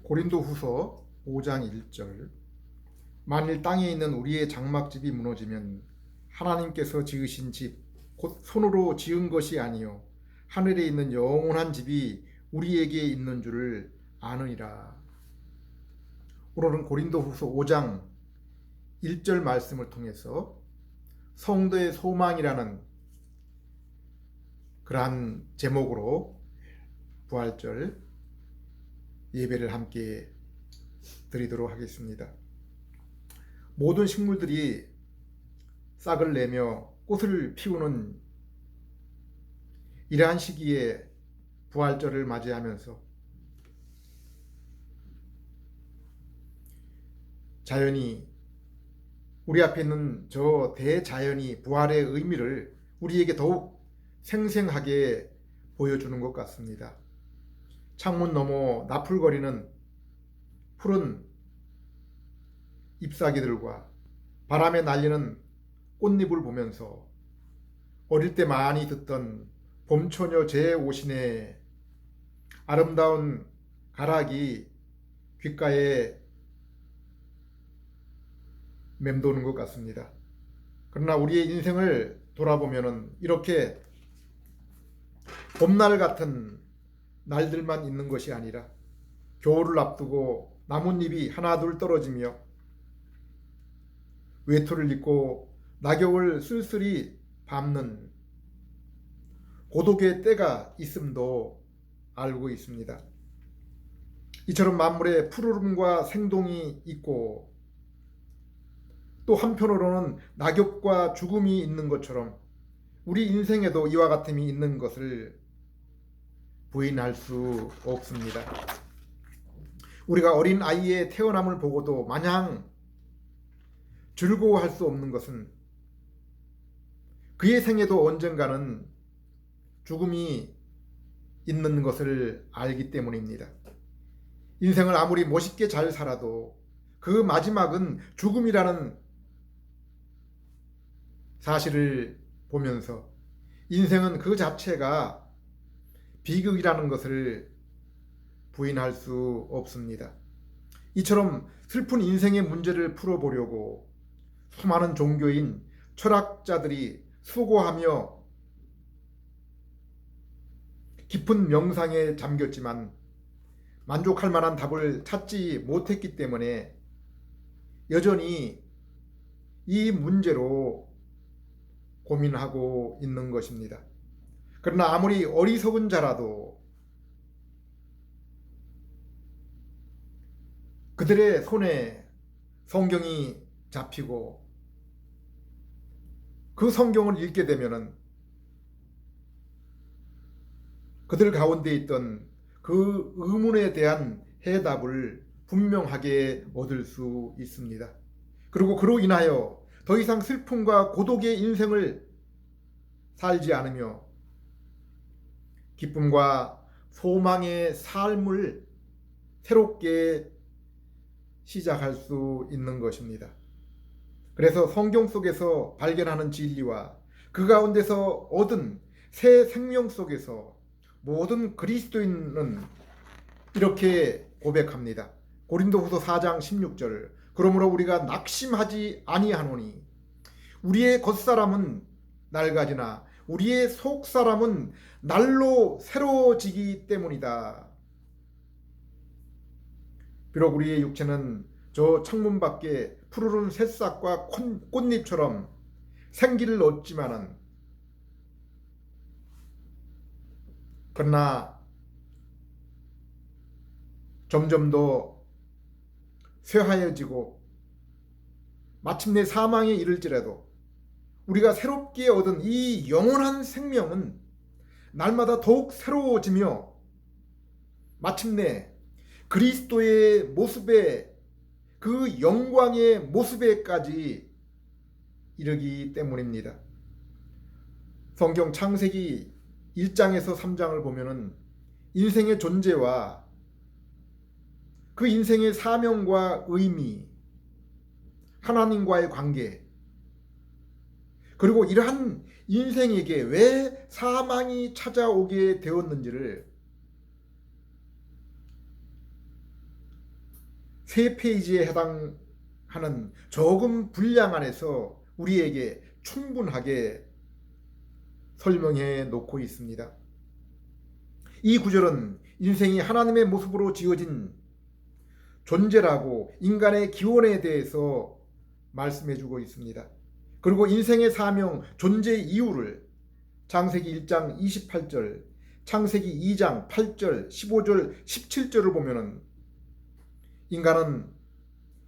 고린도후서 5장 1절. 만일 땅에 있는 우리의 장막집이 무너지면 하나님께서 지으신 집 곧 손으로 지은 것이 아니요 하늘에 있는 영원한 집이 우리에게 있는 줄을 아느니라. 오늘은 고린도후서 5장 1절 말씀을 통해서 성도의 소망이라는 그러한 제목으로 부활절 예배를 함께 드리도록 하겠습니다. 모든 식물들이 싹을 내며 꽃을 피우는 이러한 시기에 부활절을 맞이하면서 자연이, 우리 앞에 있는 저 대자연이 부활의 의미를 우리에게 더욱 생생하게 보여주는 것 같습니다. 창문 너머 나풀거리는 푸른 잎사귀들과 바람에 날리는 꽃잎을 보면서 어릴 때 많이 듣던 봄처녀 제 오시네 아름다운 가락이 귓가에 맴도는 것 같습니다. 그러나 우리의 인생을 돌아보면 이렇게 봄날 같은 날들만 있는 것이 아니라 겨울을 앞두고 나뭇잎이 하나둘 떨어지며 외투를 입고 낙엽을 쓸쓸히 밟는 고독의 때가 있음도 알고 있습니다. 이처럼 만물에 푸르름과 생동이 있고 또 한편으로는 낙엽과 죽음이 있는 것처럼 우리 인생에도 이와 같음이 있는 것을 부인할 수 없습니다. 우리가 어린 아이의 태어남을 보고도 마냥 즐거워할 수 없는 것은 그의 생에도 언젠가는 죽음이 있는 것을 알기 때문입니다. 인생을 아무리 멋있게 잘 살아도 그 마지막은 죽음이라는 사실을 보면서 인생은 그 자체가 비극이라는 것을 부인할 수 없습니다. 이처럼 슬픈 인생의 문제를 풀어보려고 수많은 종교인 철학자들이 수고하며 깊은 명상에 잠겼지만 만족할 만한 답을 찾지 못했기 때문에 여전히 이 문제로 고민하고 있는 것입니다. 그러나 아무리 어리석은 자라도 그들의 손에 성경이 잡히고 그 성경을 읽게 되면은 그들 가운데 있던 그 의문에 대한 해답을 분명하게 얻을 수 있습니다. 그리고 그로 인하여 더 이상 슬픔과 고독의 인생을 살지 않으며 기쁨과 소망의 삶을 새롭게 시작할 수 있는 것입니다. 그래서 성경 속에서 발견하는 진리와 그 가운데서 얻은 새 생명 속에서 모든 그리스도인은 이렇게 고백합니다. 고린도후서 4장 16절. 그러므로 우리가 낙심하지 아니하노니 우리의 겉사람은 낡아지나 우리의 속사람은 날로 새로워지기 때문이다. 비록 우리의 육체는 저 창문 밖에 푸르른 새싹과 꽃잎처럼 생기를 얻지만은 그러나 점점 더 쇠하여지고 마침내 사망에 이를지라도 우리가 새롭게 얻은 이 영원한 생명은 날마다 더욱 새로워지며 마침내 그리스도의 모습에 그 영광의 모습에까지 이르기 때문입니다. 성경 창세기 1장에서 3장을 보면은 인생의 존재와 그 인생의 사명과 의미, 하나님과의 관계, 그리고 이러한 인생에게 왜 사망이 찾아오게 되었는지를 3페이지에 해당하는 적은 분량 안에서 우리에게 충분하게 설명해 놓고 있습니다. 이 구절은 인생이 하나님의 모습으로 지어진 존재라고 인간의 기원에 대해서 말씀해 주고 있습니다. 그리고 인생의 사명, 존재 이유를 창세기 1장 28절, 창세기 2장 8절, 15절, 17절을 보면은 인간은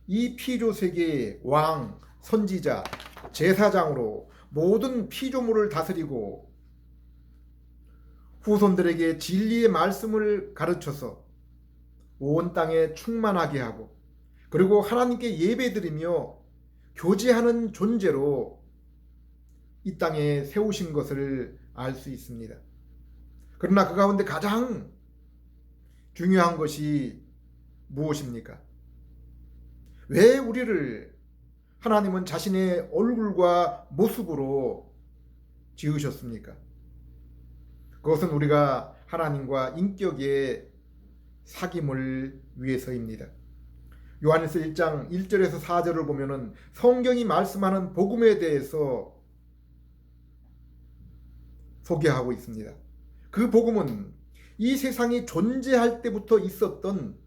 이 피조 세계의 왕, 선지자, 제사장으로 모든 피조물을 다스리고 후손들에게 진리의 말씀을 가르쳐서 온 땅에 충만하게 하고 그리고 하나님께 예배드리며 교제하는 존재로 이 땅에 세우신 것을 알 수 있습니다. 그러나 그 가운데 가장 중요한 것이 무엇입니까? 왜 우리를 하나님은 자신의 얼굴과 모습으로 지으셨습니까? 그것은 우리가 하나님과 인격의 사귐을 위해서입니다. 요한일서 1장 1절에서 4절을 보면은 성경이 말씀하는 복음에 대해서 소개하고 있습니다. 그 복음은 이 세상이 존재할 때부터 있었던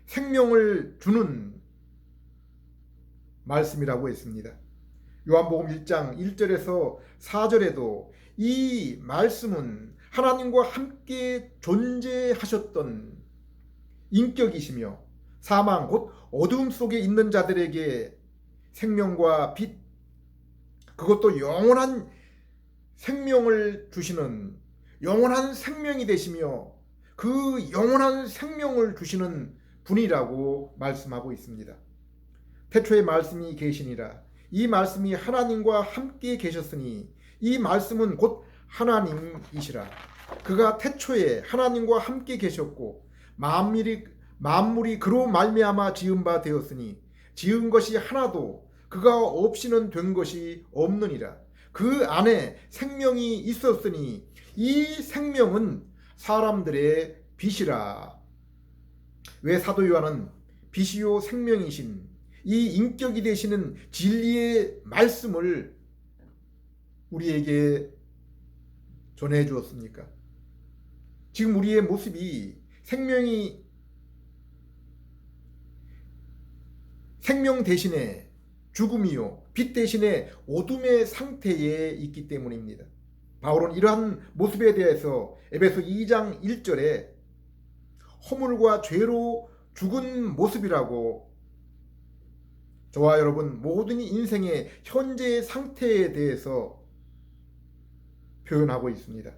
생명을 주는 말씀이라고 했습니다. 요한복음 1장 1절에서 4절에도 이 말씀은 하나님과 함께 존재하셨던 인격이시며 사망 곧 어두움 속에 있는 자들에게 생명과 빛, 그것도 영원한 생명을 주시는 영원한 생명이 되시며 그 영원한 생명을 주시는 분이라고 말씀하고 있습니다. 태초에 말씀이 계시니라. 이 말씀이 하나님과 함께 계셨으니 이 말씀은 곧 하나님이시라. 그가 태초에 하나님과 함께 계셨고 만물이 그로 말미암아 지은 바 되었으니 지은 것이 하나도 그가 없이는 된 것이 없느니라. 그 안에 생명이 있었으니 이 생명은 사람들의 빛이라. 왜 사도 요한은 빛이요 생명이신 이 인격이 되시는 진리의 말씀을 우리에게 전해 주었습니까? 지금 우리의 모습이 생명 대신에 죽음이요 빛 대신에 어둠의 상태에 있기 때문입니다. 바울은 이러한 모습에 대해서 에베소 2장 1절에 허물과 죄로 죽은 모습이라고 저와 여러분 모든 인생의 현재의 상태에 대해서 표현하고 있습니다.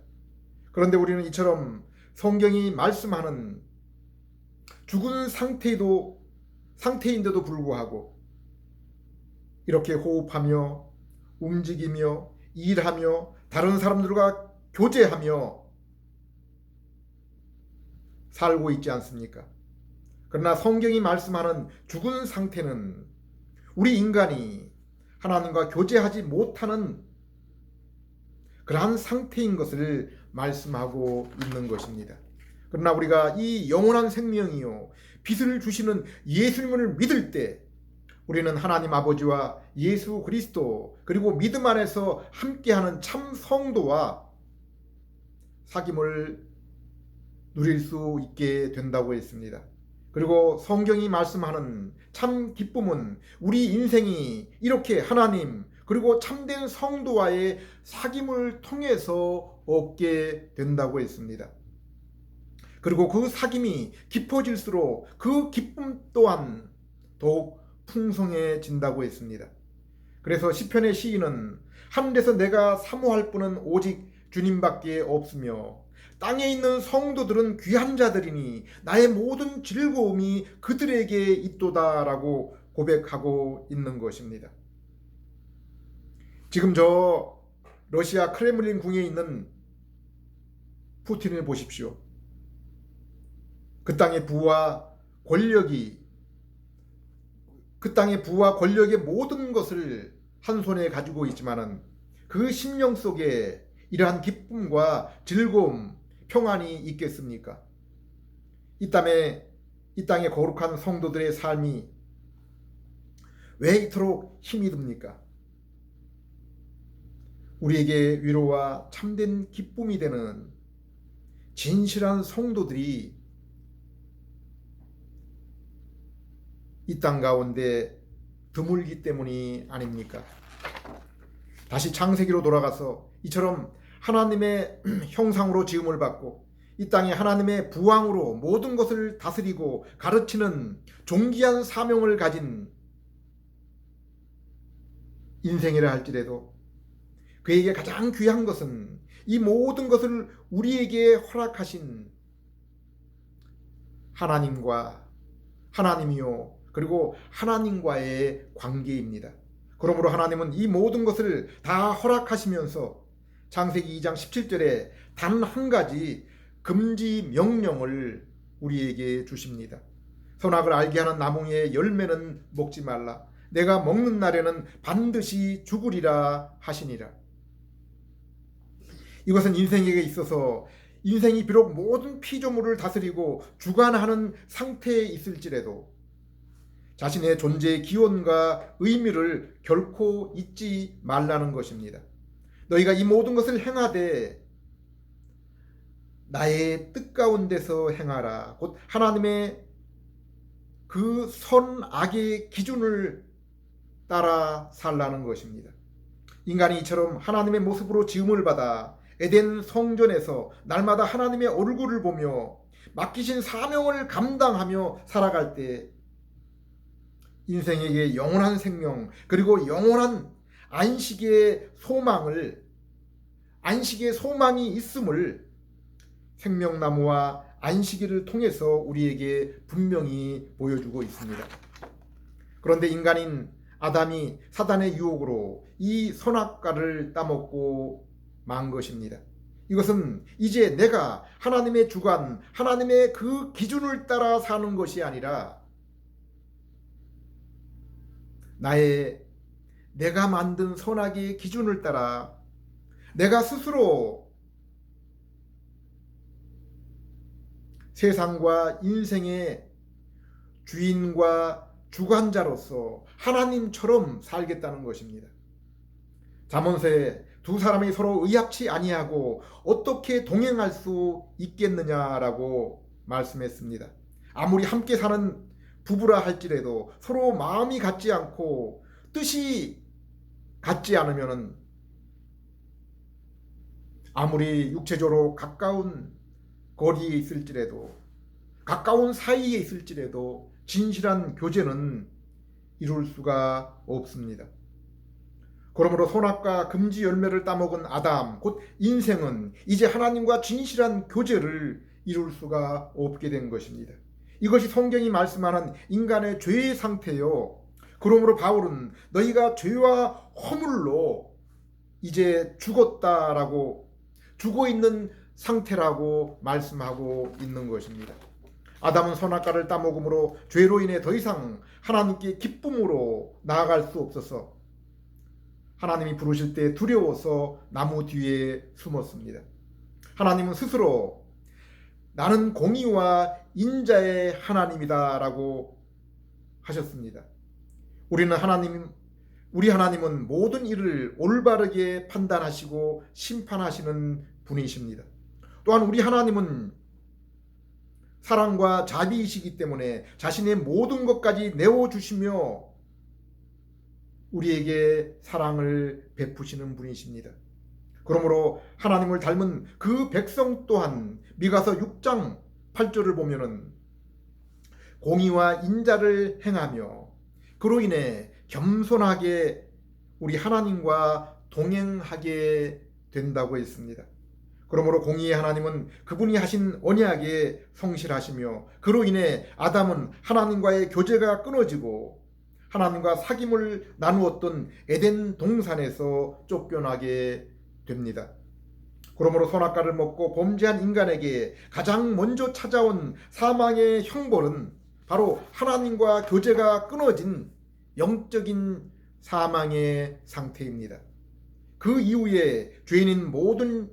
그런데 우리는 이처럼 성경이 말씀하는 죽은 상태인데도 불구하고 이렇게 호흡하며 움직이며 일하며 다른 사람들과 교제하며 살고 있지 않습니까? 그러나 성경이 말씀하는 죽은 상태는 우리 인간이 하나님과 교제하지 못하는 그러한 상태인 것을 말씀하고 있는 것입니다. 그러나 우리가 이 영원한 생명이요 빛을 주시는 예수님을 믿을 때 우리는 하나님 아버지와 예수 그리스도 그리고 믿음 안에서 함께하는 참 성도와 사귐을 누릴 수 있게 된다고 했습니다. 그리고 성경이 말씀하는 참 기쁨은 우리 인생이 이렇게 하나님 그리고 참된 성도와의 사귐을 통해서 얻게 된다고 했습니다. 그리고 그 사귐이 깊어질수록 그 기쁨 또한 더욱 풍성해진다고 했습니다. 그래서 시편의 시인은 하늘에서 내가 사모할 분은 오직 주님밖에 없으며 땅에 있는 성도들은 귀한 자들이니 나의 모든 즐거움이 그들에게 있도다라고 고백하고 있는 것입니다. 지금 저 러시아 크렘린 궁에 있는 푸틴을 보십시오. 그 땅의 부와 권력의 모든 것을 한 손에 가지고 있지만은 그 심령 속에 이러한 기쁨과 즐거움, 평안이 있겠습니까? 이 이 땅의 거룩한 성도들의 삶이 왜 이토록 힘이 듭니까? 우리에게 위로와 참된 기쁨이 되는 진실한 성도들이 이 땅 가운데 드물기 때문이 아닙니까? 다시 창세기로 돌아가서 이처럼 하나님의 형상으로 지음을 받고 이 땅에 하나님의 부왕으로 모든 것을 다스리고 가르치는 존귀한 사명을 가진 인생이라 할지라도 그에게 가장 귀한 것은 이 모든 것을 우리에게 허락하신 하나님이요 그리고 하나님과의 관계입니다. 그러므로 하나님은 이 모든 것을 다 허락하시면서 창세기 2장 17절에 단 한 가지 금지 명령을 우리에게 주십니다. 선악을 알게 하는 나무의 열매는 먹지 말라. 내가 먹는 날에는 반드시 죽으리라 하시니라. 이것은 인생에게 있어서 인생이 비록 모든 피조물을 다스리고 주관하는 상태에 있을지라도 자신의 존재의 기원과 의미를 결코 잊지 말라는 것입니다. 너희가 이 모든 것을 행하되 나의 뜻 가운데서 행하라. 곧 하나님의 그 선악의 기준을 따라 살라는 것입니다. 인간이 이처럼 하나님의 모습으로 지음을 받아 에덴 성전에서 날마다 하나님의 얼굴을 보며 맡기신 사명을 감당하며 살아갈 때 인생에게 영원한 생명 그리고 영원한 안식의 소망이 있음을 생명나무와 안식일을 통해서 우리에게 분명히 보여주고 있습니다. 그런데 인간인 아담이 사단의 유혹으로 이 선악과를 따먹고 만 것입니다. 이것은 이제 내가 하나님의 주관, 하나님의 그 기준을 따라 사는 것이 아니라 내가 만든 선악의 기준을 따라 내가 스스로 세상과 인생의 주인과 주관자로서 하나님처럼 살겠다는 것입니다. 잠언서에 두 사람이 서로 의합치 아니하고 어떻게 동행할 수 있겠느냐라고 말씀했습니다. 아무리 함께 사는 부부라 할지라도 서로 마음이 같지 않고 뜻이 같지 않으면 아무리 육체적으로 가까운 거리에 있을지라도 가까운 사이에 있을지라도 진실한 교제는 이룰 수가 없습니다. 그러므로 선악과 금지 열매를 따먹은 아담 곧 인생은 이제 하나님과 진실한 교제를 이룰 수가 없게 된 것입니다. 이것이 성경이 말씀하는 인간의 죄의 상태요. 그러므로 바울은 너희가 죄와 허물로 이제 죽었다라고 죽어 있는 상태라고 말씀하고 있는 것입니다. 아담은 선악과를 따먹음으로 죄로 인해 더 이상 하나님께 기쁨으로 나아갈 수 없어서 하나님이 부르실 때 두려워서 나무 뒤에 숨었습니다. 하나님은 스스로 나는 공의와 인자의 하나님이다라고 하셨습니다. 우리 하나님은 모든 일을 올바르게 판단하시고 심판하시는 분이십니다. 또한 우리 하나님은 사랑과 자비이시기 때문에 자신의 모든 것까지 내어주시며 우리에게 사랑을 베푸시는 분이십니다. 그러므로 하나님을 닮은 그 백성 또한 미가서 6장 8절을 보면은 공의와 인자를 행하며 그로 인해 겸손하게 우리 하나님과 동행하게 된다고 했습니다. 그러므로 공의의 하나님은 그분이 하신 언약에 성실하시며 그로 인해 아담은 하나님과의 교제가 끊어지고 하나님과 사귐을 나누었던 에덴 동산에서 쫓겨나게 됩니다. 그러므로 선악과를 먹고 범죄한 인간에게 가장 먼저 찾아온 사망의 형벌은 바로 하나님과 교제가 끊어진 영적인 사망의 상태입니다. 그 이후에 죄인인 모든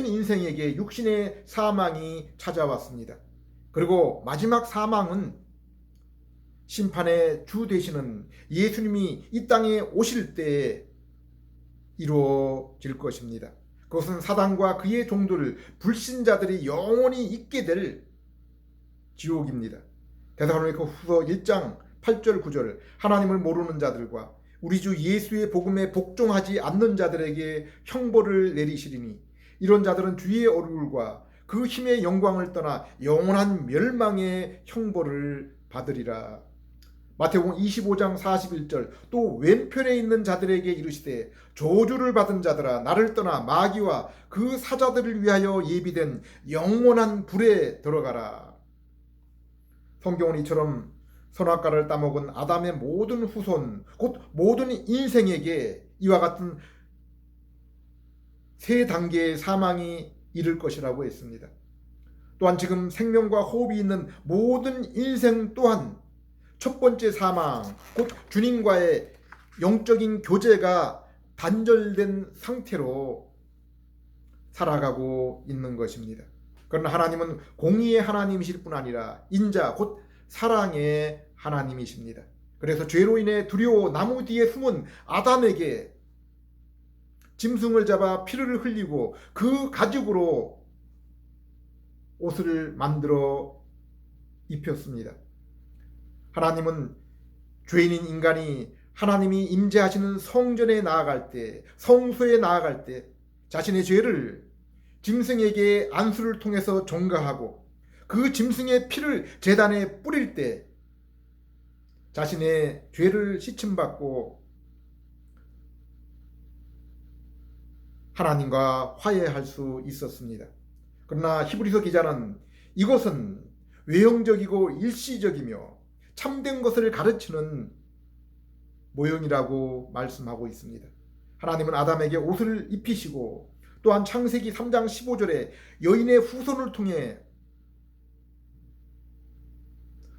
인생에게 육신의 사망이 찾아왔습니다. 그리고 마지막 사망은 심판의 주 되시는 예수님이 이 땅에 오실 때에 이루어질 것입니다. 그것은 사단과 그의 종들 불신자들이 영원히 있게 될 지옥입니다. 데살로니가 후서 1장 8절 9절 하나님을 모르는 자들과 우리 주 예수의 복음에 복종하지 않는 자들에게 형벌을 내리시리니 이런 자들은 주의 얼굴과 그 힘의 영광을 떠나 영원한 멸망의 형벌을 받으리라. 마태복음 25장 41절 또 왼편에 있는 자들에게 이르시되 저주를 받은 자들아 나를 떠나 마귀와 그 사자들을 위하여 예비된 영원한 불에 들어가라. 성경은 이처럼 선악과를 따먹은 아담의 모든 후손 곧 모든 인생에게 이와 같은 세 단계의 사망이 이를 것이라고 했습니다. 또한 지금 생명과 호흡이 있는 모든 인생 또한 첫 번째 사망, 곧 주님과의 영적인 교제가 단절된 상태로 살아가고 있는 것입니다. 그러나 하나님은 공의의 하나님이실 뿐 아니라 인자, 곧 사랑의 하나님이십니다. 그래서 죄로 인해 두려워 나무 뒤에 숨은 아담에게 짐승을 잡아 피를 흘리고 그 가죽으로 옷을 만들어 입혔습니다. 하나님은 죄인인 인간이 하나님이 임재하시는 성전에 나아갈 때, 성소에 나아갈 때 자신의 죄를 짐승에게 안수를 통해서 전가하고 그 짐승의 피를 제단에 뿌릴 때 자신의 죄를 씻음받고 하나님과 화해할 수 있었습니다. 그러나 히브리서 기자는 이것은 외형적이고 일시적이며 참된 것을 가르치는 모형이라고 말씀하고 있습니다. 하나님은 아담에게 옷을 입히시고 또한 창세기 3장 15절에 여인의 후손을 통해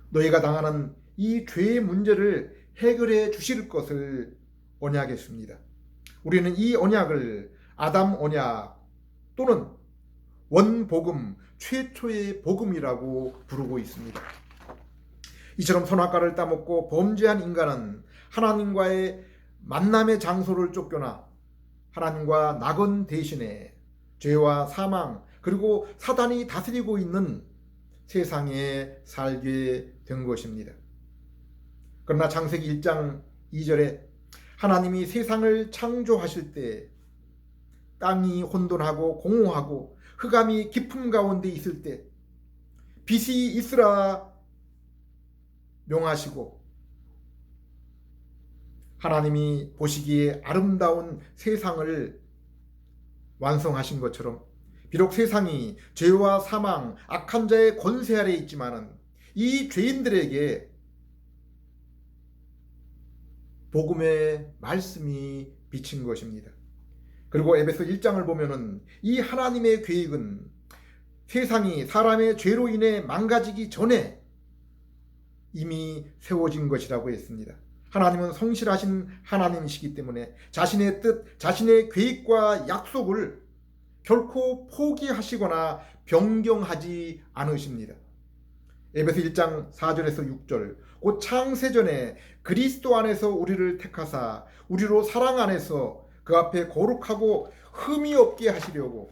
너희가 당하는 이 죄의 문제를 해결해 주실 것을 언약했습니다. 우리는 이 언약을 아담 언약 또는 원복음, 최초의 복음이라고 부르고 있습니다. 이처럼 선악과를 따먹고 범죄한 인간은 하나님과의 만남의 장소를 쫓겨나 하나님과 낙원 대신에 죄와 사망 그리고 사단이 다스리고 있는 세상에 살게 된 것입니다. 그러나 창세기 1장 2절에 하나님이 세상을 창조하실 때 땅이 혼돈하고 공허하고 흑암이 깊음 가운데 있을 때 빛이 있으라 명하시고 하나님이 보시기에 아름다운 세상을 완성하신 것처럼 비록 세상이 죄와 사망, 악한 자의 권세 아래 있지만은 이 죄인들에게 복음의 말씀이 비친 것입니다. 그리고 에베소 1장을 보면은 이 하나님의 계획은 세상이 사람의 죄로 인해 망가지기 전에 이미 세워진 것이라고 했습니다. 하나님은 성실하신 하나님이시기 때문에 자신의 뜻, 자신의 계획과 약속을 결코 포기하시거나 변경하지 않으십니다. 에베소 1장 4절에서 6절 곧 창세전에 그리스도 안에서 우리를 택하사 우리로 사랑 안에서 그 앞에 거룩하고 흠이 없게 하시려고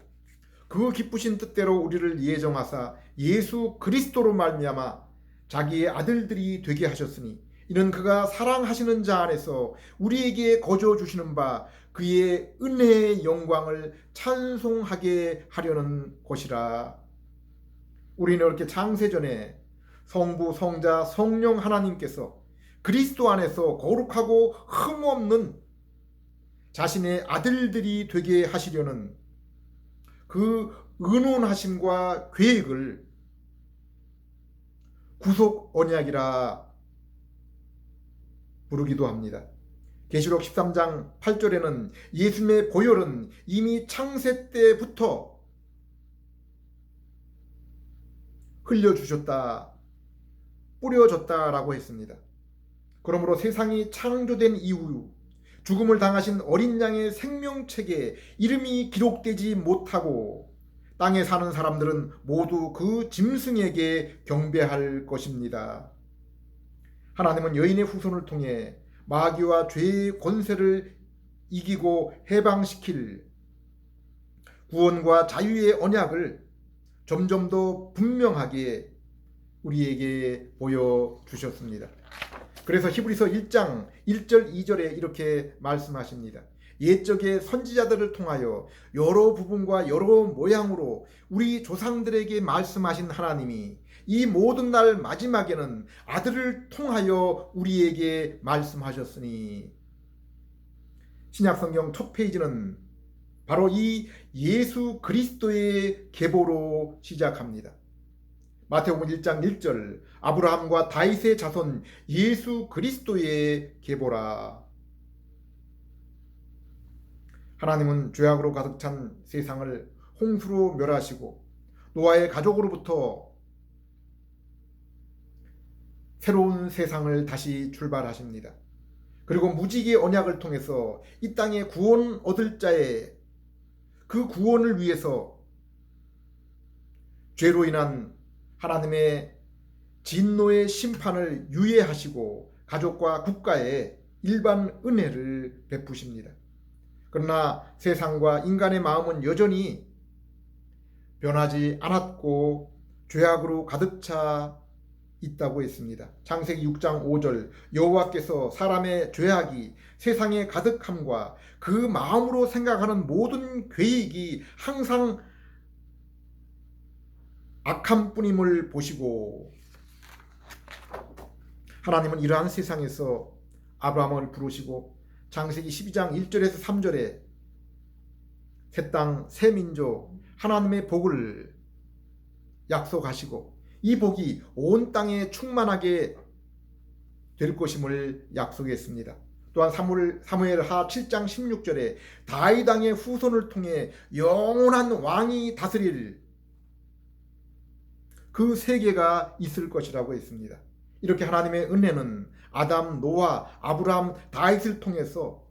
그 기쁘신 뜻대로 우리를 예정하사 예수 그리스도로 말미암아 자기의 아들들이 되게 하셨으니 이는 그가 사랑하시는 자 안에서 우리에게 거저 주시는 바 그의 은혜의 영광을 찬송하게 하려는 것이라. 우리는 이렇게 창세전에 성부, 성자, 성령 하나님께서 그리스도 안에서 거룩하고 흠없는 자신의 아들들이 되게 하시려는 그 은원하심과 계획을 구속 언약이라 부르기도 합니다. 계시록 13장 8절에는 예수님의 보혈은 이미 창세 때부터 흘려주셨다, 뿌려졌다라고 했습니다. 그러므로 세상이 창조된 이후 죽음을 당하신 어린 양의 생명책에 이름이 기록되지 못하고 땅에 사는 사람들은 모두 그 짐승에게 경배할 것입니다. 하나님은 여인의 후손을 통해 마귀와 죄의 권세를 이기고 해방시킬 구원과 자유의 언약을 점점 더 분명하게 우리에게 보여주셨습니다. 그래서 히브리서 1장 1절 2절에 이렇게 말씀하십니다. 옛적의 선지자들을 통하여 여러 부분과 여러 모양으로 우리 조상들에게 말씀하신 하나님이 이 모든 날 마지막에는 아들을 통하여 우리에게 말씀하셨으니, 신약성경 첫 페이지는 바로 이 예수 그리스도의 계보로 시작합니다. 마태복음 1장 1절, 아브라함과 다윗의 자손 예수 그리스도의 계보라. 하나님은 죄악으로 가득 찬 세상을 홍수로 멸하시고 노아의 가족으로부터 새로운 세상을 다시 출발하십니다. 그리고 무지개 언약을 통해서 이 땅에 구원 얻을 자의 그 구원을 위해서 죄로 인한 하나님의 진노의 심판을 유예하시고 가족과 국가에 일반 은혜를 베푸십니다. 그러나 세상과 인간의 마음은 여전히 변하지 않았고 죄악으로 가득 차 있다고 했습니다. 창세기 6장 5절, 여호와께서 사람의 죄악이 세상에 가득함과 그 마음으로 생각하는 모든 계획이 항상 악한 뿐임을 보시고, 하나님은 이러한 세상에서 아브라함을 부르시고 창세기 12장 1절에서 3절에 새 땅, 새 민족, 하나님의 복을 약속하시고 이 복이 온 땅에 충만하게 될 것임을 약속했습니다. 또한 사무엘하 7장 16절에 다윗 왕의 후손을 통해 영원한 왕이 다스릴 그 세계가 있을 것이라고 했습니다. 이렇게 하나님의 은혜는 아담, 노아, 아브라함, 다윗을 통해서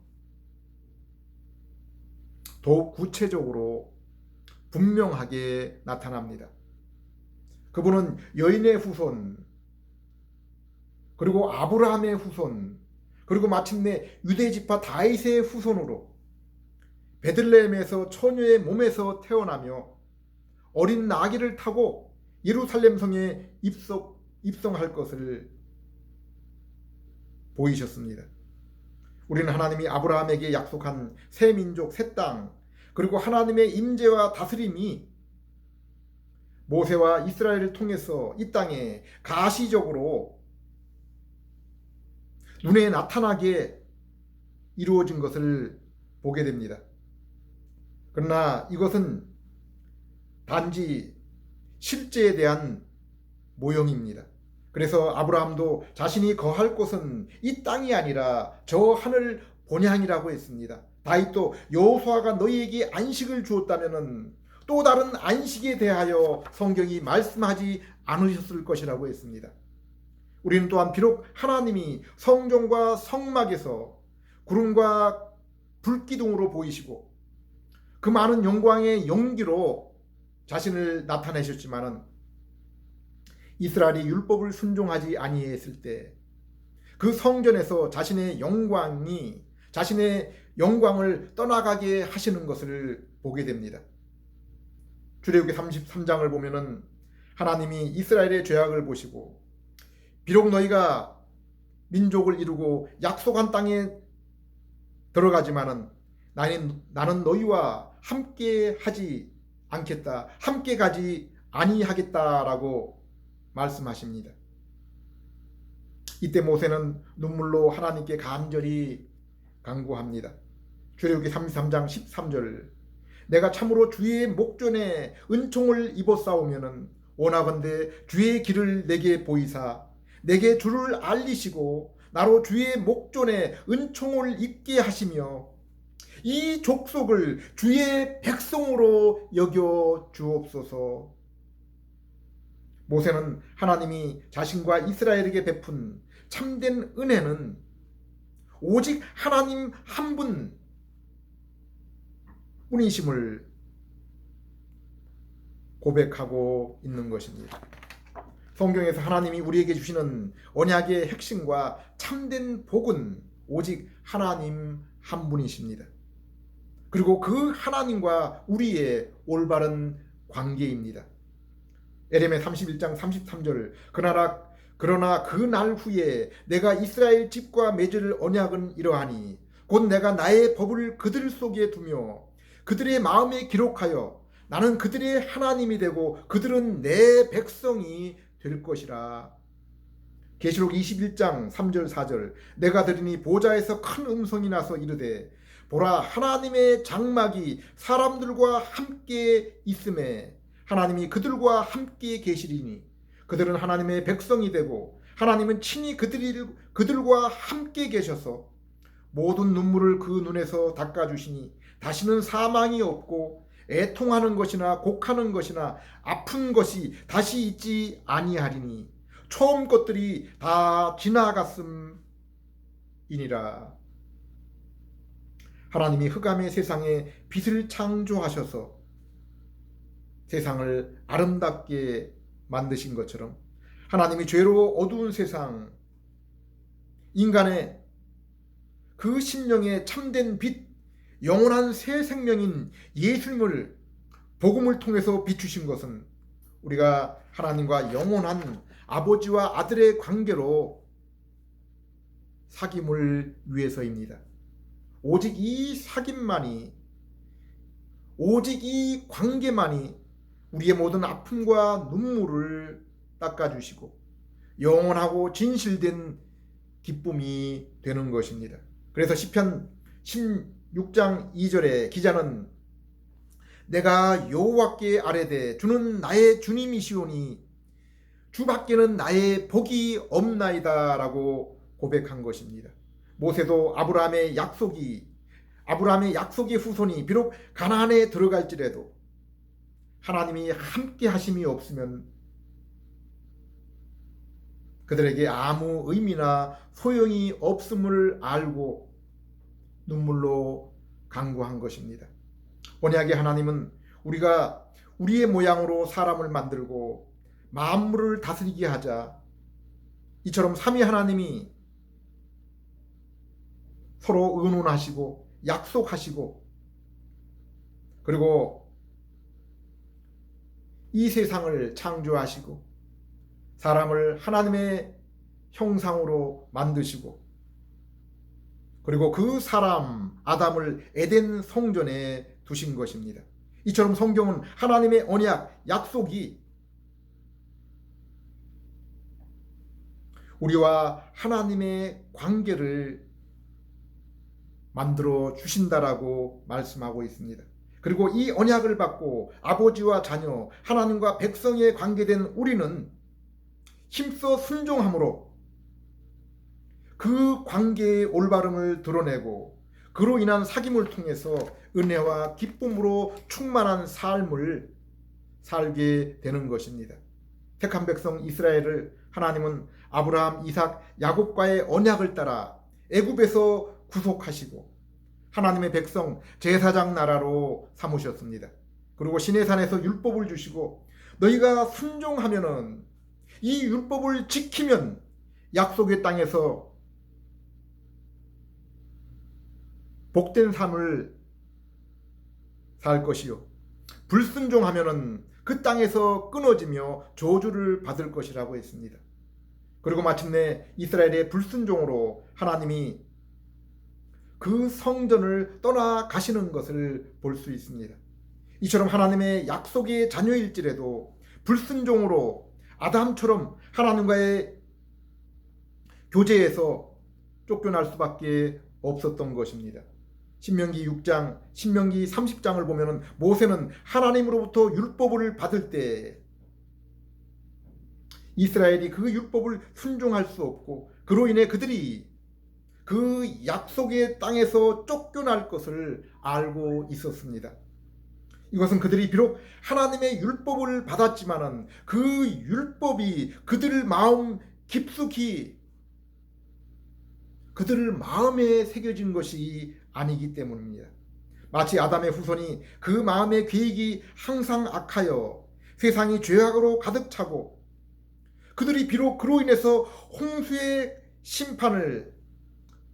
더욱 구체적으로 분명하게 나타납니다. 그분은 여인의 후손, 그리고 아브라함의 후손, 그리고 마침내 유대지파 다윗의 후손으로 베들레헴에서 처녀의 몸에서 태어나며 어린 나귀를 타고 예루살렘 성에 입성할 것을 보이셨습니다. 우리는 하나님이 아브라함에게 약속한 새 민족, 새 땅, 그리고 하나님의 임재와 다스림이 모세와 이스라엘을 통해서 이 땅에 가시적으로 눈에 나타나게 이루어진 것을 보게 됩니다. 그러나 이것은 단지 실제에 대한 모형입니다. 그래서 아브라함도 자신이 거할 곳은 이 땅이 아니라 저 하늘 본향이라고 했습니다. 다윗도 여호수아가 너희에게 안식을 주었다면은 또 다른 안식에 대하여 성경이 말씀하지 않으셨을 것이라고 했습니다. 우리는 또한 비록 하나님이 성전과 성막에서 구름과 불기둥으로 보이시고 그 많은 영광의 연기로 자신을 나타내셨지만은 이스라엘이 율법을 순종하지 아니했을 때 그 성전에서 자신의 영광을 떠나가게 하시는 것을 보게 됩니다. 출애굽기 33장을 보면은 하나님이 이스라엘의 죄악을 보시고 비록 너희가 민족을 이루고 약속한 땅에 들어가지만은 나는 너희와 함께 하지 않겠다, 함께 가지 아니하겠다라고 말씀하십니다. 이때 모세는 눈물로 하나님께 간절히 간구합니다. 출애굽기 33장 13절, 내가 참으로 주의 목전에 은총을 입었사오면은 원하건대 주의 길을 내게 보이사 내게 주를 알리시고 나로 주의 목전에 은총을 입게 하시며 이 족속을 주의 백성으로 여겨 주옵소서. 모세는 하나님이 자신과 이스라엘에게 베푼 참된 은혜는 오직 하나님 한 분 뿐이심을 고백하고 있는 것입니다. 성경에서 하나님이 우리에게 주시는 언약의 핵심과 참된 복은 오직 하나님 한 분이십니다. 그리고 그 하나님과 우리의 올바른 관계입니다. 에레미야 31장 33절 그러나 그 날 후에 내가 이스라엘 집과 맺을 언약은 이러하니 곧 내가 나의 법을 그들 속에 두며 그들의 마음에 기록하여 나는 그들의 하나님이 되고 그들은 내 백성이 될 것이라. 계시록 21장 3절 4절 내가 들으니 보좌에서 큰 음성이 나서 이르되 보라 하나님의 장막이 사람들과 함께 있음에 하나님이 그들과 함께 계시리니 그들은 하나님의 백성이 되고 하나님은 친히 그들과 함께 계셔서 모든 눈물을 그 눈에서 닦아주시니 다시는 사망이 없고 애통하는 것이나 곡하는 것이나 아픈 것이 다시 있지 아니하리니 처음 것들이 다 지나갔음이니라. 하나님이 흑암의 세상에 빛을 창조하셔서 세상을 아름답게 만드신 것처럼 하나님이 죄로 어두운 세상, 인간의 그 심령에 참된 빛, 영원한 새 생명인 예수님을 복음을 통해서 비추신 것은 우리가 하나님과 영원한 아버지와 아들의 관계로 사귐을 위해서입니다. 오직 이 사귐만이, 오직 이 관계만이 우리의 모든 아픔과 눈물을 닦아주시고 영원하고 진실된 기쁨이 되는 것입니다. 그래서 시편 16장 2절에 기자는 내가 여호와께 아뢰되 주는 나의 주님이시오니 주밖에는 나의 복이 없나이다 라고 고백한 것입니다. 모세도 아브라함의 약속의 후손이 비록 가나안에 들어갈지라도 하나님이 함께 하심이 없으면 그들에게 아무 의미나 소용이 없음을 알고 눈물로 간구한 것입니다. 언약의 하나님은 우리가 우리의 모양으로 사람을 만들고 만물을 다스리게 하자 이처럼 삼위 하나님이 서로 의논하시고 약속하시고 그리고 이 세상을 창조하시고 사람을 하나님의 형상으로 만드시고 그리고 그 사람 아담을 에덴 성전에 두신 것입니다. 이처럼 성경은 하나님의 언약, 약속이 우리와 하나님의 관계를 만들어 주신다라고 말씀하고 있습니다. 그리고 이 언약을 받고 아버지와 자녀, 하나님과 백성에 관계된 우리는 힘써 순종함으로 그 관계의 올바름을 드러내고 그로 인한 사귐을 통해서 은혜와 기쁨으로 충만한 삶을 살게 되는 것입니다. 택한 백성 이스라엘을 하나님은 아브라함, 이삭, 야곱과의 언약을 따라 애굽에서 구속하시고 하나님의 백성 제사장 나라로 삼으셨습니다. 그리고 시내산에서 율법을 주시고 너희가 순종하면은 이 율법을 지키면 약속의 땅에서 복된 삶을 살 것이요 불순종하면은 그 땅에서 끊어지며 저주를 받을 것이라고 했습니다. 그리고 마침내 이스라엘의 불순종으로 하나님이 그 성전을 떠나가시는 것을 볼 수 있습니다. 이처럼 하나님의 약속의 자녀일지라도 불순종으로 아담처럼 하나님과의 교제에서 쫓겨날 수밖에 없었던 것입니다. 신명기 6장, 신명기 30장을 보면 모세는 하나님으로부터 율법을 받을 때 이스라엘이 그 율법을 순종할 수 없고 그로 인해 그들이 그 약속의 땅에서 쫓겨날 것을 알고 있었습니다. 이것은 그들이 비록 하나님의 율법을 받았지만은 그 율법이 그들 마음 깊숙이 그들 마음에 새겨진 것이 아니기 때문입니다. 마치 아담의 후손이 그 마음의 계획이 항상 악하여 세상이 죄악으로 가득 차고 그들이 비록 그로 인해서 홍수의 심판을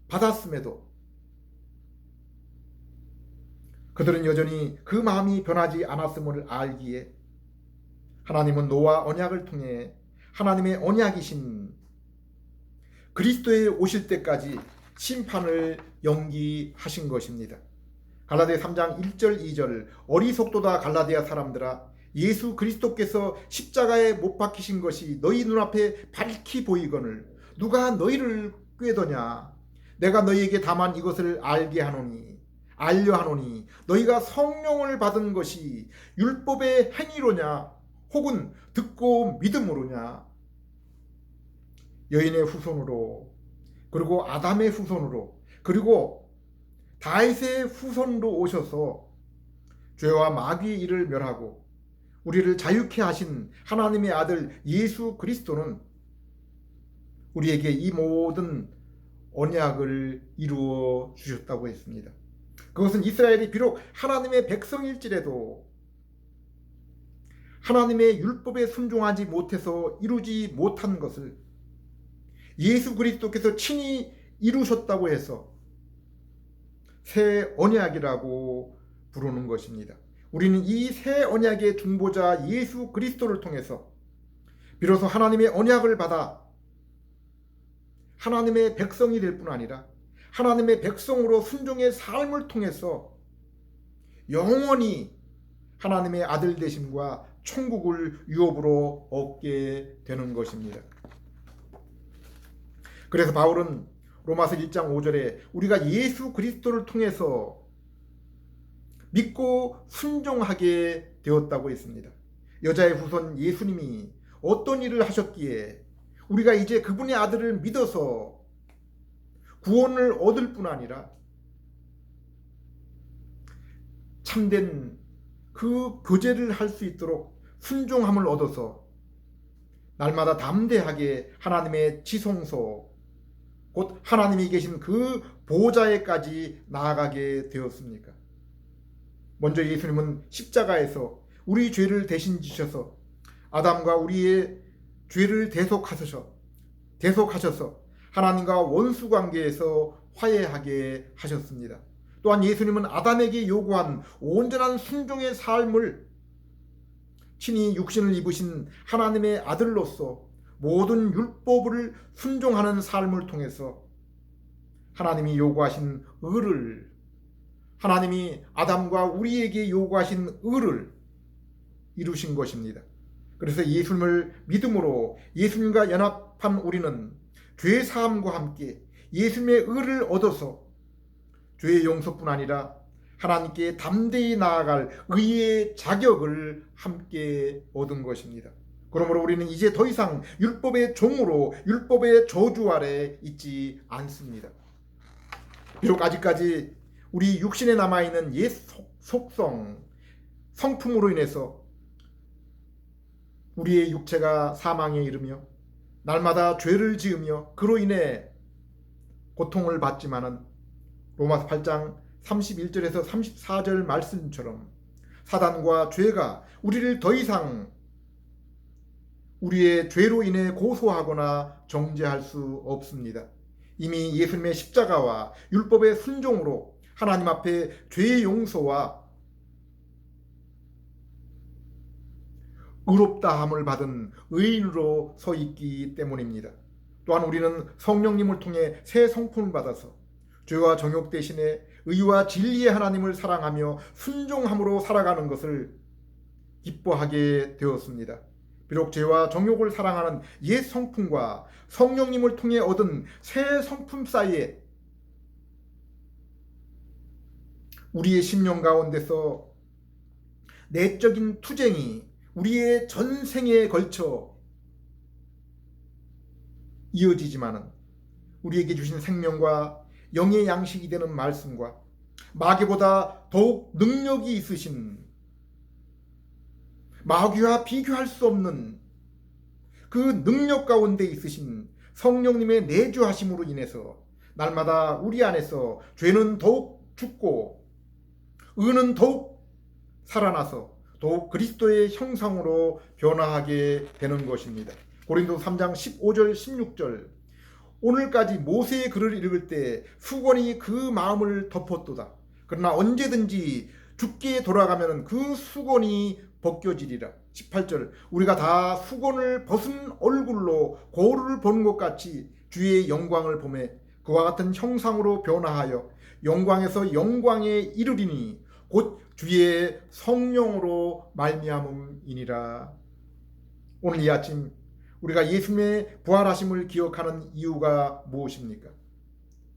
받았음에도 그들은 여전히 그 마음이 변하지 않았음을 알기에 하나님은 노아 언약을 통해 하나님의 언약이신 그리스도에 오실 때까지 심판을 연기하신 것입니다. 갈라디아 3장 1절 2절 어리석도다 갈라디아 사람들아 예수 그리스도께서 십자가에 못 박히신 것이 너희 눈앞에 밝히 보이거늘 누가 너희를 꾀더냐 내가 너희에게 다만 이것을 알려 하노니 너희가 성령을 받은 것이 율법의 행위로냐 혹은 듣고 믿음으로냐 여인의 후손으로 그리고 아담의 후손으로 그리고 다윗의 후손으로 오셔서 죄와 마귀의 일을 멸하고 우리를 자유케 하신 하나님의 아들 예수 그리스도는 우리에게 이 모든 언약을 이루어 주셨다고 했습니다. 그것은 이스라엘이 비록 하나님의 백성일지라도 하나님의 율법에 순종하지 못해서 이루지 못한 것을 예수 그리스도께서 친히 이루셨다고 해서 새 언약이라고 부르는 것입니다. 우리는 이 새 언약의 중보자 예수 그리스도를 통해서 비로소 하나님의 언약을 받아 하나님의 백성이 될 뿐 아니라 하나님의 백성으로 순종의 삶을 통해서 영원히 하나님의 아들 되심과 천국을 유업으로 얻게 되는 것입니다. 그래서 바울은 로마서 1장 5절에 우리가 예수 그리스도를 통해서 믿고 순종하게 되었다고 했습니다. 여자의 후손 예수님이 어떤 일을 하셨기에 우리가 이제 그분의 아들을 믿어서 구원을 얻을 뿐 아니라 참된 그 교제를 할 수 있도록 순종함을 얻어서 날마다 담대하게 하나님의 지성소 곧 하나님이 계신 그 보좌에까지 나아가게 되었습니까? 먼저 예수님은 십자가에서 우리 죄를 대신 지셔서 아담과 우리의 죄를 대속하셔서 하나님과 원수 관계에서 화해하게 하셨습니다. 또한 예수님은 아담에게 요구한 온전한 순종의 삶을 친히 육신을 입으신 하나님의 아들로서 모든 율법을 순종하는 삶을 통해서 하나님이 요구하신 의를 하나님이 아담과 우리에게 요구하신 의를 이루신 것입니다. 그래서 예수님을 믿음으로 예수님과 연합한 우리는 죄 사함과 함께 예수님의 의를 얻어서 죄의 용서뿐 아니라 하나님께 담대히 나아갈 의의 자격을 함께 얻은 것입니다. 그러므로 우리는 이제 더 이상 율법의 종으로 율법의 저주 아래 있지 않습니다. 비록 아직까지 우리 육신에 남아있는 옛 속성, 성품으로 인해서 우리의 육체가 사망에 이르며 날마다 죄를 지으며 그로 인해 고통을 받지만은 로마서 8장 31절에서 34절 말씀처럼 사단과 죄가 우리를 더 이상 우리의 죄로 인해 고소하거나 정죄할 수 없습니다. 이미 예수님의 십자가와 율법의 순종으로 하나님 앞에 죄의 용서와 의롭다함을 받은 의인으로 서 있기 때문입니다. 또한 우리는 성령님을 통해 새 성품을 받아서 죄와 정욕 대신에 의와 진리의 하나님을 사랑하며 순종함으로 살아가는 것을 기뻐하게 되었습니다. 비록 죄와 정욕을 사랑하는 옛 성품과 성령님을 통해 얻은 새 성품 사이에 우리의 심령 가운데서 내적인 투쟁이 우리의 전생에 걸쳐 이어지지만은 우리에게 주신 생명과 영의 양식이 되는 말씀과 마귀보다 더욱 능력이 있으신 마귀와 비교할 수 없는 그 능력 가운데 있으신 성령님의 내주하심으로 인해서 날마다 우리 안에서 죄는 더욱 죽고 의는 더욱 살아나서 더욱 그리스도의 형상으로 변화하게 되는 것입니다. 고린도서 3장 15절 16절 오늘까지 모세의 글을 읽을 때 수건이 그 마음을 덮었도다. 그러나 언제든지 죽게 돌아가면 그 수건이 벗겨지리라. 18절 우리가 다 수건을 벗은 얼굴로 거울을 보는 것 같이 주의 영광을 보매 그와 같은 형상으로 변화하여 영광에서 영광에 이르리니 곧 주의 성령으로 말미암음이니라. 오늘 이 아침 우리가 예수님의 부활하심을 기억하는 이유가 무엇입니까?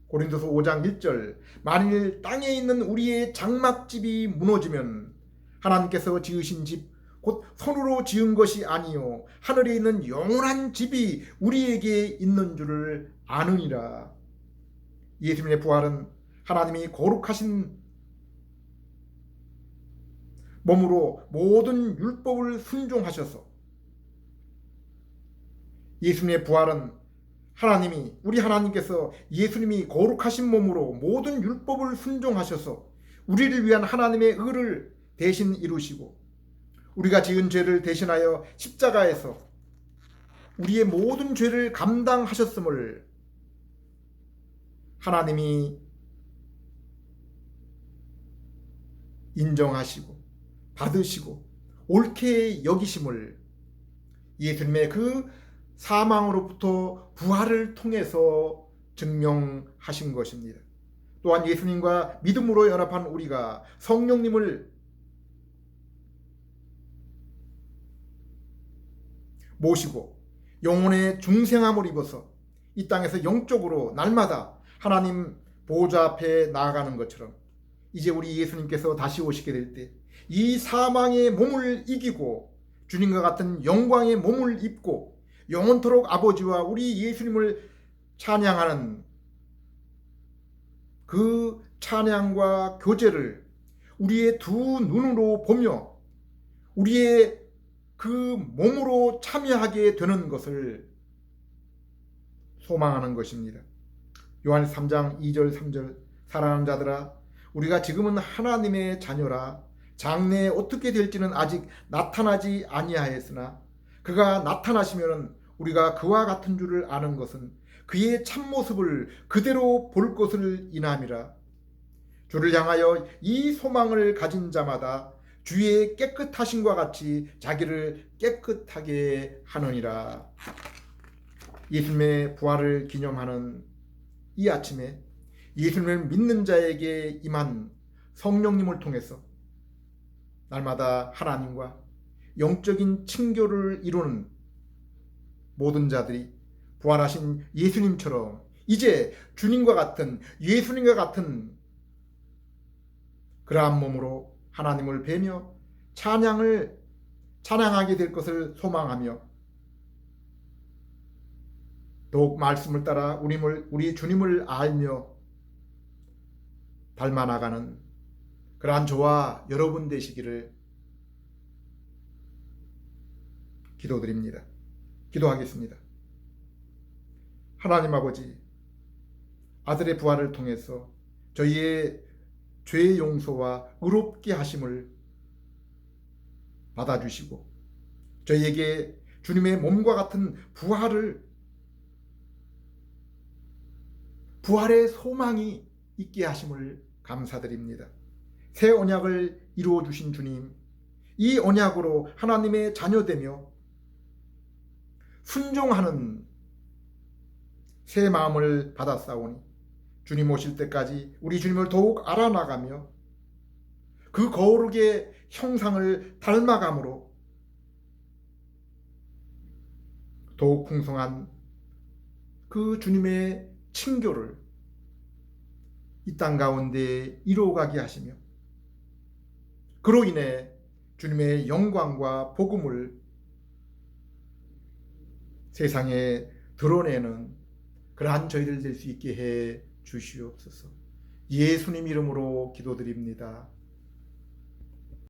고린도서 5장 1절 만일 땅에 있는 우리의 장막집이 무너지면 하나님께서 지으신 집 곧 손으로 지은 것이 아니요 하늘에 있는 영원한 집이 우리에게 있는 줄을 아느니라. 예수님의 부활은 하나님이 거룩하신 몸으로 모든 율법을 순종하셔서 예수님의 부활은 우리 하나님께서 예수님이 거룩하신 몸으로 모든 율법을 순종하셔서 우리를 위한 하나님의 의를 대신 이루시고 우리가 지은 죄를 대신하여 십자가에서 우리의 모든 죄를 감당하셨음을 하나님이 인정하시고 받으시고 옳게 여기심을 예수님의 그 사망으로부터 부활을 통해서 증명하신 것입니다. 또한 예수님과 믿음으로 연합한 우리가 성령님을 모시고 영혼의 중생함을 입어서 이 땅에서 영적으로 날마다 하나님 보좌 앞에 나아가는 것처럼 이제 우리 예수님께서 다시 오시게 될 때 이 사망의 몸을 이기고 주님과 같은 영광의 몸을 입고 영원토록 아버지와 우리 예수님을 찬양하는 그 찬양과 교제를 우리의 두 눈으로 보며 우리의 그 몸으로 참여하게 되는 것을 소망하는 것입니다. 요한일서 3장 2절 3절 사랑하는 자들아 우리가 지금은 하나님의 자녀라 장래에 어떻게 될지는 아직 나타나지 아니하였으나 그가 나타나시면 우리가 그와 같은 줄을 아는 것은 그의 참모습을 그대로 볼 것을 인함이라. 주를 향하여 이 소망을 가진 자마다 주의 깨끗하심과 같이 자기를 깨끗하게 하느니라. 예수님의 부활을 기념하는 이 아침에 예수님을 믿는 자에게 임한 성령님을 통해서 날마다 하나님과 영적인 친교를 이루는 모든 자들이 부활하신 예수님처럼 이제 주님과 같은 예수님과 같은 그러한 몸으로 하나님을 뵈며 찬양하게 될 것을 소망하며 더욱 말씀을 따라 우리 주님을 알며 닮아 나가는 그러한 저와 여러분 되시기를 기도드립니다. 기도하겠습니다. 하나님 아버지, 아들의 부활을 통해서 저희의 죄의 용서와 의롭게 하심을 받아주시고 저희에게 주님의 몸과 같은 부활의 소망이 있게 하심을 감사드립니다. 새 언약을 이루어 주신 주님, 이 언약으로 하나님의 자녀되며 순종하는 새 마음을 받았사오니 주님 오실 때까지 우리 주님을 더욱 알아나가며 그 거룩의 형상을 닮아감으로 더욱 풍성한 그 주님의 친교를 이 땅 가운데 이루어가게 하시며 그로 인해 주님의 영광과 복음을 세상에 드러내는 그러한 저희들 될 수 있게 해 주시옵소서. 예수님 이름으로 기도드립니다.